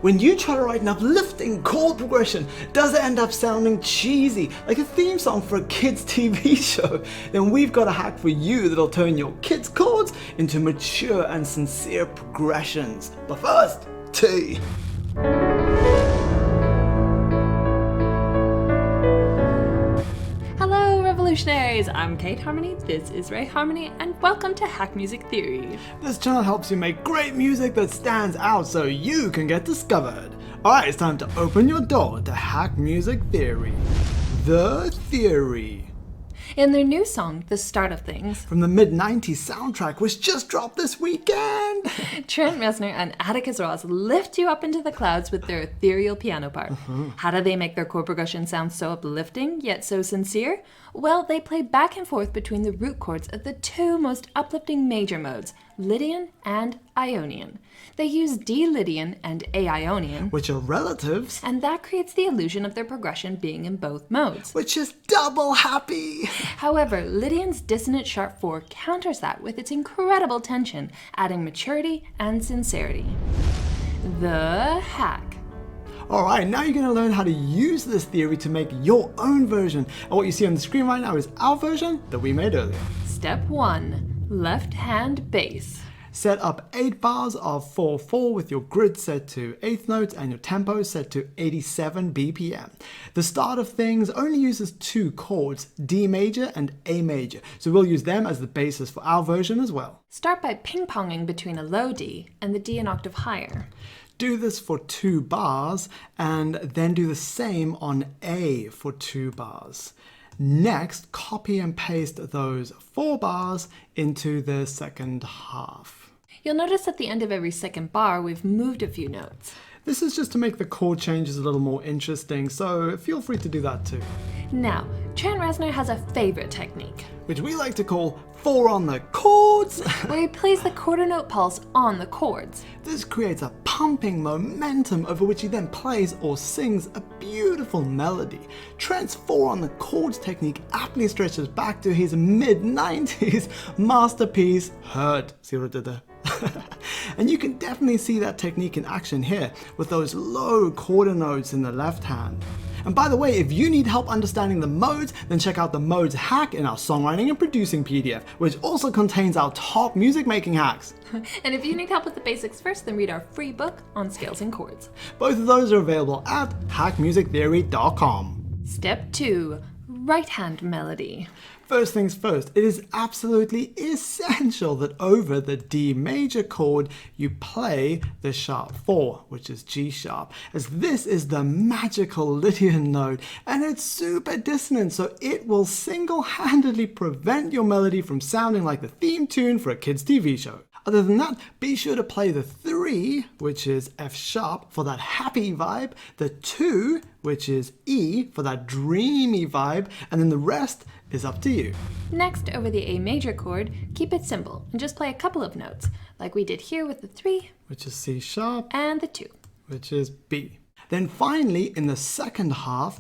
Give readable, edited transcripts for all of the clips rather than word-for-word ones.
when you try to write an uplifting chord progression, does it end up sounding cheesy, like a theme song for a kid's TV show? Then we've got a hack for you that'll turn your kids' chords into mature and sincere progressions. But first, tea. Revolutionaries! I'm Kate Harmony, this is Ray Harmony, and welcome to Hack Music Theory. This channel helps you make great music that stands out so you can get discovered. Alright, it's time to open your door to Hack Music Theory. The Theory. In their new song, The Start of Things, from the mid-90s soundtrack, which just dropped this weekend, Trent Reznor and Atticus Ross lift you up into the clouds with their ethereal piano part. How do they make their chord progression sound so uplifting, yet so sincere? Well, they play back and forth between the root chords of the two most uplifting major modes, Lydian and Ionian. They use D Lydian and A Ionian, which are relatives, and that creates the illusion of their progression being in both modes, which is double happy. However, Lydian's dissonant sharp 4 counters that with its incredible tension, adding maturity and sincerity. The hack. Alright, now you're going to learn how to use this theory to make your own version. And what you see on the screen right now is our version that we made earlier. Step 1. Left hand bass. Set up 8 bars of 4/4 with your grid set to 8th notes and your tempo set to 87 BPM. The Start of Things only uses 2 chords, D major and A major, so we'll use them as the basis for our version as well. Start by ping-ponging between a low D and the D an octave higher. Do this for 2 bars and then do the same on A for 2 bars. Next, copy and paste those 4 bars into the second half. You'll notice at the end of every second bar, we've moved a few notes. This is just to make the chord changes a little more interesting, so feel free to do that too. Now, Trent Reznor has a favorite technique, which we like to call 4 on the chords, where he plays the quarter note pulse on the chords. This creates a pumping momentum over which he then plays or sings a beautiful melody. Trent's 4 on the chords technique aptly stretches back to his mid-90s masterpiece, Hurt. See what I did there? And you can definitely see that technique in action here with those low quarter notes in the left hand. And by the way, if you need help understanding the modes, then check out the modes hack in our songwriting and producing PDF, which also contains our top music making hacks. And if you need help with the basics first, then read our free book on scales and chords. Both of those are available at hackmusictheory.com. Step 2. Right hand melody. First things first, it is absolutely essential that over the D major chord you play the sharp 4, which is G sharp, as this is the magical Lydian note and it's super dissonant, so it will single-handedly prevent your melody from sounding like the theme tune for a kid's TV show. Other than that, be sure to play the 3, which is F sharp, for that happy vibe, the 2, which is E, for that dreamy vibe, and then the rest is up to you. Next, over the A major chord, keep it simple and just play a couple of notes, like we did here with the 3, which is C sharp, and the 2, which is B. Then finally, in the second half,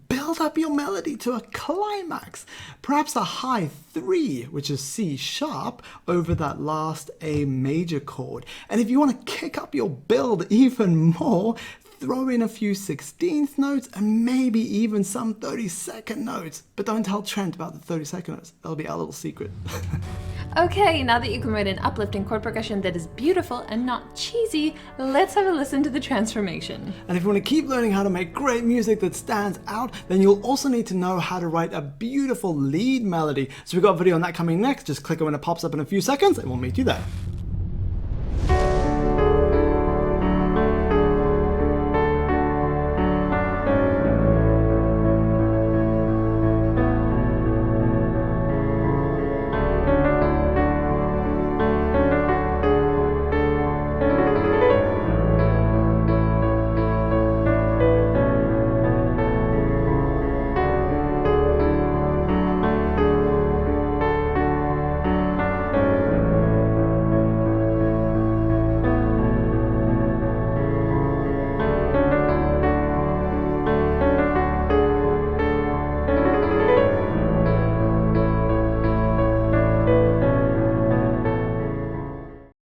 build up your melody to a climax. Perhaps a high 3, which is C sharp, over that last A major chord. And if you want to kick up your build even more, throw in a few 16th notes and maybe even some 32nd notes. But don't tell Trent about the 32nd notes. That'll be our little secret. Okay, now that you can write an uplifting chord progression that is beautiful and not cheesy, let's have a listen to the transformation. And if you want to keep learning how to make great music that stands out, then you'll also need to know how to write a beautiful lead melody. So we've got a video on that coming next. Just click it when it pops up in a few seconds and we'll meet you there.